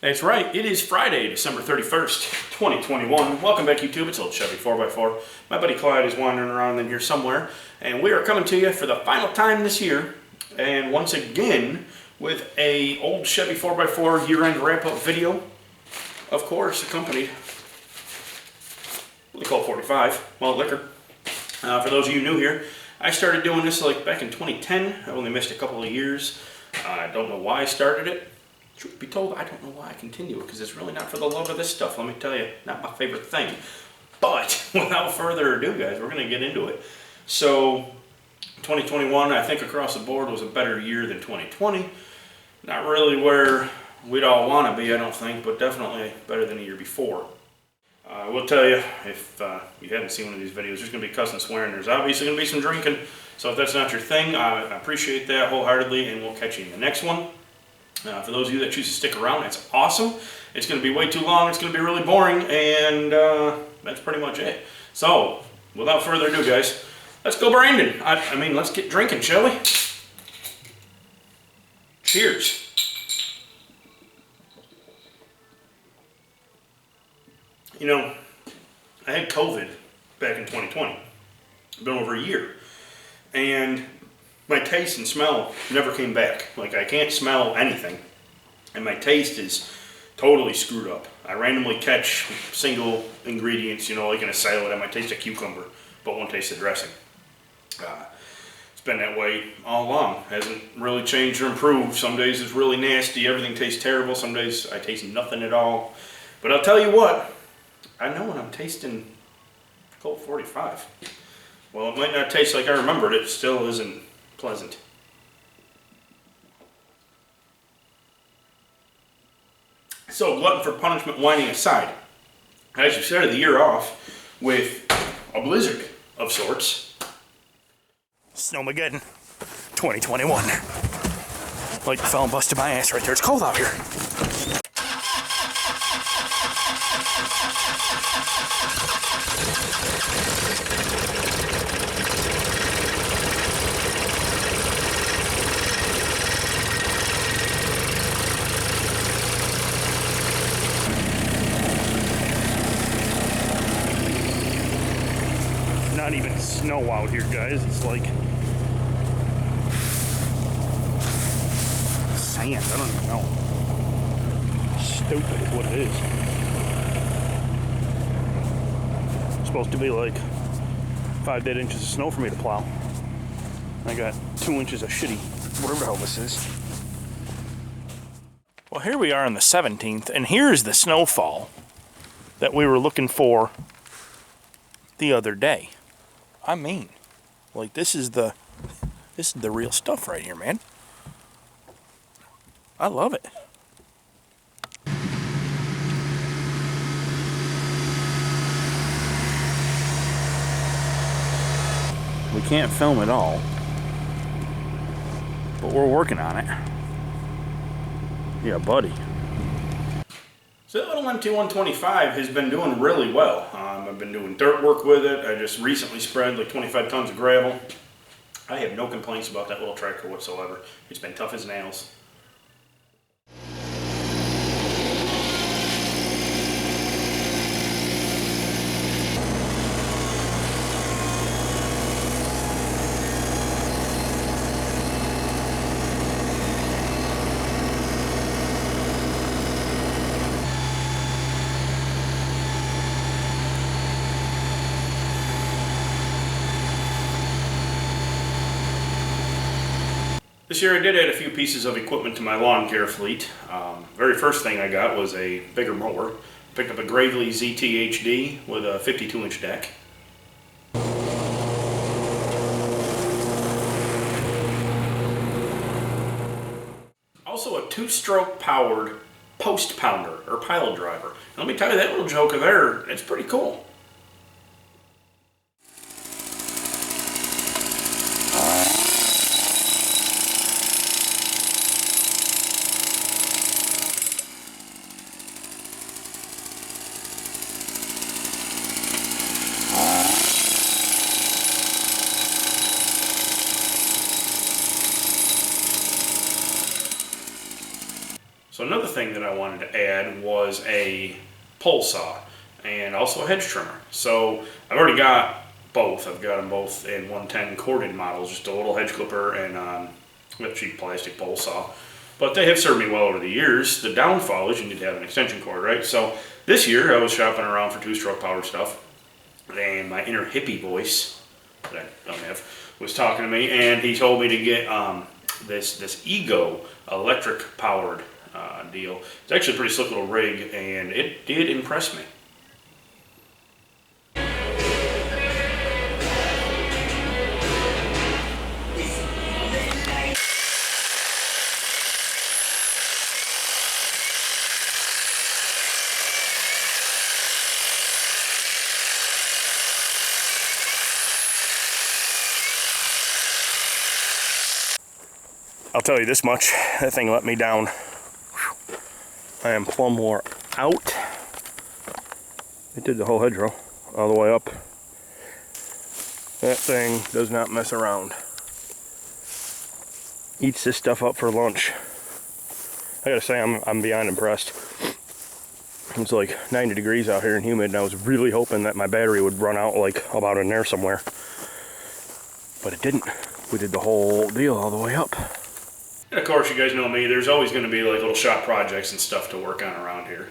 That's right, it is Friday, December 31st, 2021. Welcome back, YouTube. It's OldChevy4x4. My buddy Clyde is wandering around in here somewhere, and we are coming to you for the final time this year, and once again with a old Chevy 4x4 year-end wrap-up video, of course, accompanied with the Colt 45, malt liquor. For those of you new here, I started doing this like back in 2010. I only missed a couple of years. I don't know why I started it. Truth be told, I don't know why I continue it, because it's really not for the love of this stuff, let me tell you. Not my favorite thing. But without further ado, guys, we're going to get into it. So 2021, I think across the board, was a better year than 2020. Not really where we'd all want to be, I don't think, but definitely better than the year before. I will tell you, if you haven't seen one of these videos, there's going to be cussing and swearing. There's obviously going to be some drinking. So if that's not your thing, I appreciate that wholeheartedly, and we'll catch you in the next one. For those of you that choose to stick around, that's awesome. It's going to be way too long, it's going to be really boring, and that's pretty much it. So, without further ado, guys, let's go Brandon. I mean, let's get drinking, shall we? Cheers. You know, I had COVID back in 2020. It's been over a year. And my taste and smell never came back. Like, I can't smell anything. And my taste is totally screwed up. I randomly catch single ingredients, you know, like in a salad, I might taste a cucumber, but won't taste the dressing. It's been that way all along. Hasn't really changed or improved. Some days it's really nasty, everything tastes terrible. Some days I taste nothing at all. But I'll tell you what, I know when I'm tasting Colt 45. Well, it might not taste like I remembered, it still isn't pleasant. So, glutton for punishment whining aside, I actually started the year off with a blizzard of sorts. Snowmageddon 2021. Like the fella busted my ass right there. It's cold out here. Not even snow out here, guys. It's like sand. I don't even know. Stupid is what it is. It's supposed to be like 5 dead inches of snow for me to plow. I got 2 inches of shitty, whatever the hell this is. Well, here we are on the 17th, and here's the snowfall that we were looking for the other day. I mean, like, this is the real stuff right here, man. I love it. We can't film it all, but we're working on it. Yeah, buddy. So that little MT-125 has been doing really well. I've been doing dirt work with it. I just recently spread like 25 tons of gravel. I have no complaints about that little tractor whatsoever. It's been tough as nails. This year I did add a few pieces of equipment to my lawn care fleet. Very first thing I got was a bigger mower. Picked up a Gravely ZT HD with a 52-inch deck. Also a 2-stroke powered post pounder or pile driver. And let me tell you, that little joker there, it's pretty cool. So another thing that I wanted to add was a pole saw and also a hedge trimmer. So I've already got both. I've got them both in 110 corded models, just a little hedge clipper and a cheap plastic pole saw. But they have served me well over the years. The downfall is you need to have an extension cord, right? So this year I was shopping around for two-stroke powered stuff, and my inner hippie voice that I don't have was talking to me, and he told me to get this Ego electric powered deal. It's actually a pretty slick little rig, and it did impress me. I'll tell you this much, that thing let me down. I am plumb wore out. It did the whole hedgerow, all the way up. That thing does not mess around. Eats this stuff up for lunch. I gotta say, I'm beyond impressed. It's like 90 degrees out here and humid, and I was really hoping that my battery would run out like about in there somewhere. But it didn't. We did the whole deal all the way up. And of course, you guys know me, there's always going to be like little shop projects and stuff to work on around here.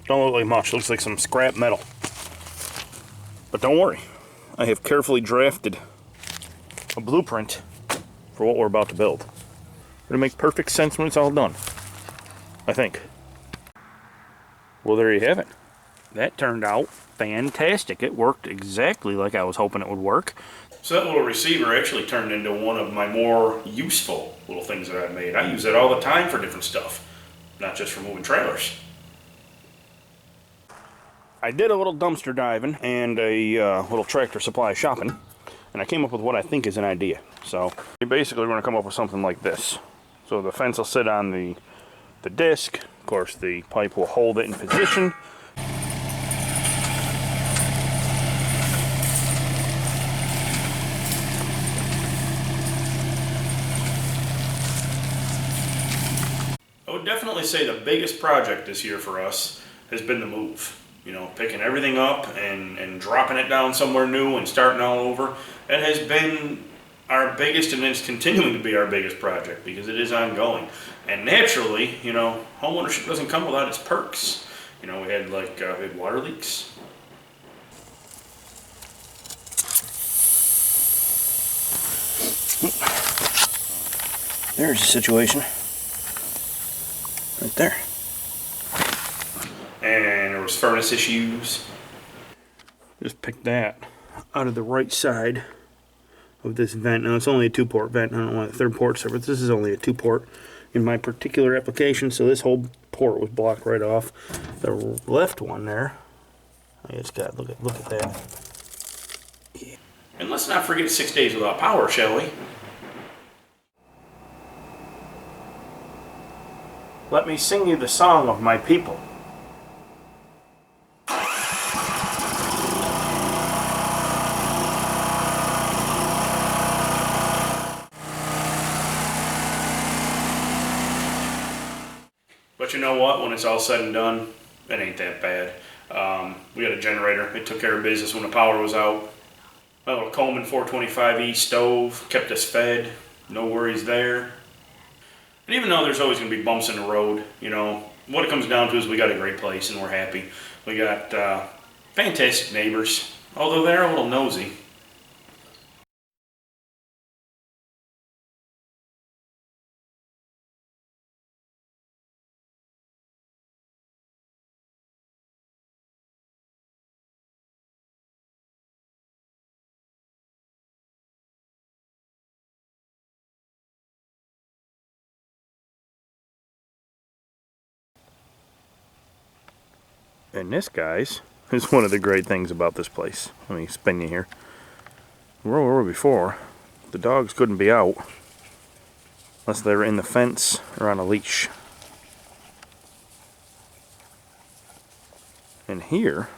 Don't look like much, looks like some scrap metal. But don't worry, I have carefully drafted a blueprint for what we're about to build. It'll make perfect sense when it's all done, I think. Well, there you have it. That turned out fantastic. It worked exactly like I was hoping it would work. So that little receiver actually turned into one of my more useful little things that I've made. I use it all the time for different stuff, not just for moving trailers. I did a little dumpster diving and a little Tractor Supply shopping, and I came up with what I think is an idea. So basically we're going to come up with something like this. So the fence will sit on the disc. Of course, the pipe will hold it in position. I would definitely say the biggest project this year for us has been the move. You know, picking everything up and dropping it down somewhere new and starting all over. It has been our biggest, and it's continuing to be our biggest project because it is ongoing. And naturally, you know, homeownership doesn't come without its perks. You know, we had water leaks. There's a situation. Right there. And there was furnace issues. Just picked that out of the right side of this vent. Now it's only a 2-port vent. I don't want a 3rd port there, but this is only a 2-port in my particular application, so this whole port was blocked right off. The left one there, I just got look at that. Yeah. And let's not forget 6 days without power, shall we? Let me sing you the song of my people. But you know what? When it's all said and done, it ain't that bad. We had a generator. It took care of business when the power was out. My little Coleman 425E stove kept us fed. No worries there. And even though there's always going to be bumps in the road, you know, what it comes down to is we got a great place and we're happy. We got fantastic neighbors, although they're a little nosy. And this, guys, is one of the great things about this place. Let me spin you here. Where we were before, the dogs couldn't be out unless they were in the fence or on a leash. And here,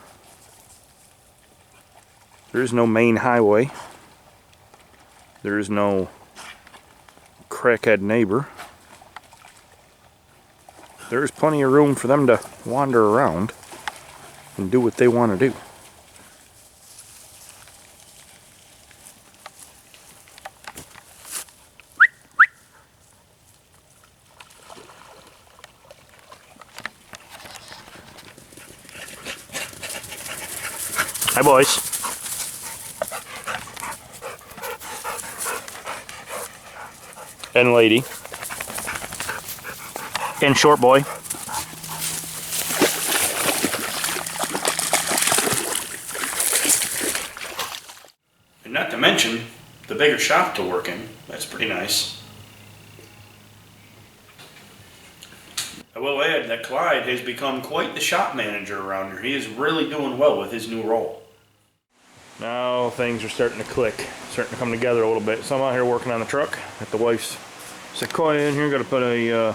there is no main highway. There is no crackhead neighbor. There's plenty of room for them to wander around and do what they want to do. Hi, boys. And lady. And short boy. And not to mention the bigger shop to work in. That's pretty nice. I will add that Clyde has become quite the shop manager around here. He is really doing well with his new role. Now things are starting to click, starting to come together a little bit. So I'm out here working on the truck. Got the wife's Sequoia in here. Got to put a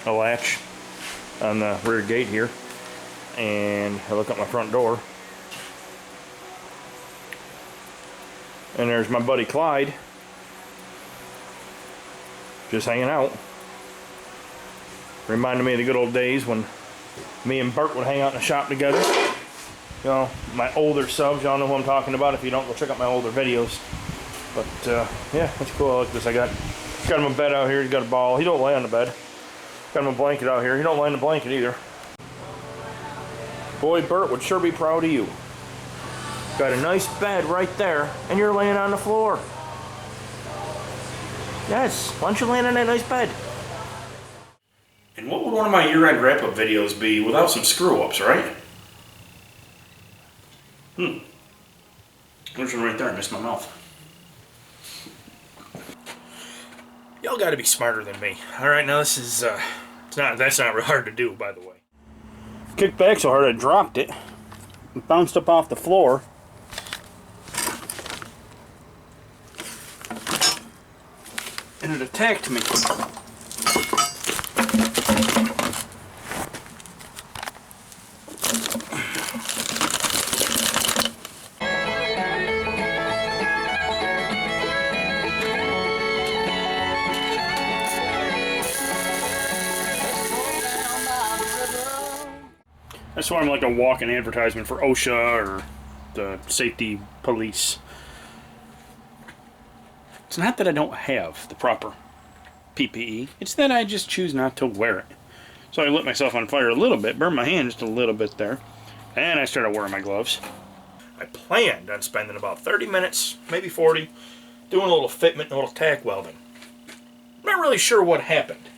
latch on the rear gate here. And I look at my front door. And there's my buddy Clyde. Just hanging out. Reminded me of the good old days when me and Bert would hang out in the shop together. You know, my older subs, y'all know who I'm talking about. If you don't, go check out my older videos. But yeah, that's cool. I like this. I got him a bed out here. He's got a ball. He don't lay on the bed. Got him a blanket out here. He don't lay on the blanket either. Boy, Bert would sure be proud of you. Got a nice bed right there, and you're laying on the floor. Yes, why don't you lay on that nice bed? And what would one of my year-end wrap-up videos be without some screw-ups, right? There's one right there. I missed my mouth. Y'all got to be smarter than me. All right, now this is that's not real hard to do, by the way. Kicked back so hard I dropped it. It bounced up off the floor. And it attacked me. I swear I'm like a walking advertisement for OSHA or the safety police. It's not that I don't have the proper PPE, it's that I just choose not to wear it. So I lit myself on fire a little bit, burned my hand just a little bit there, and I started wearing my gloves. I planned on spending about 30 minutes, maybe 40, doing a little fitment and a little tack welding. I'm not really sure what happened,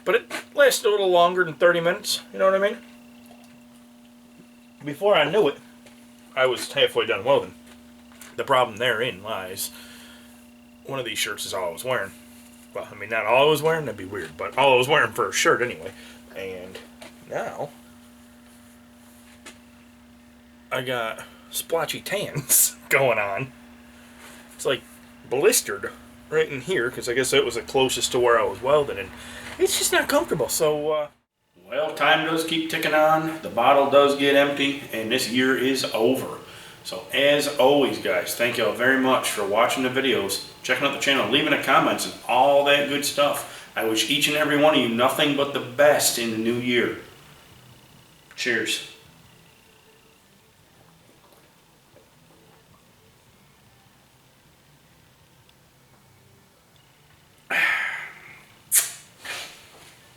but it lasted a little longer than 30 minutes, you know what I mean? Before I knew it, I was halfway done welding. The problem therein lies, one of these shirts is all I was wearing. Well, I mean, not all I was wearing, that'd be weird, but all I was wearing for a shirt anyway. And now, I got splotchy tans going on. It's like blistered right in here, because I guess that was the closest to where I was welding, and it's just not comfortable, so, well, time does keep ticking on, the bottle does get empty, and this year is over. So as always, guys, thank y'all very much for watching the videos, checking out the channel, leaving the comments, and all that good stuff. I wish each and every one of you nothing but the best in the new year. Cheers.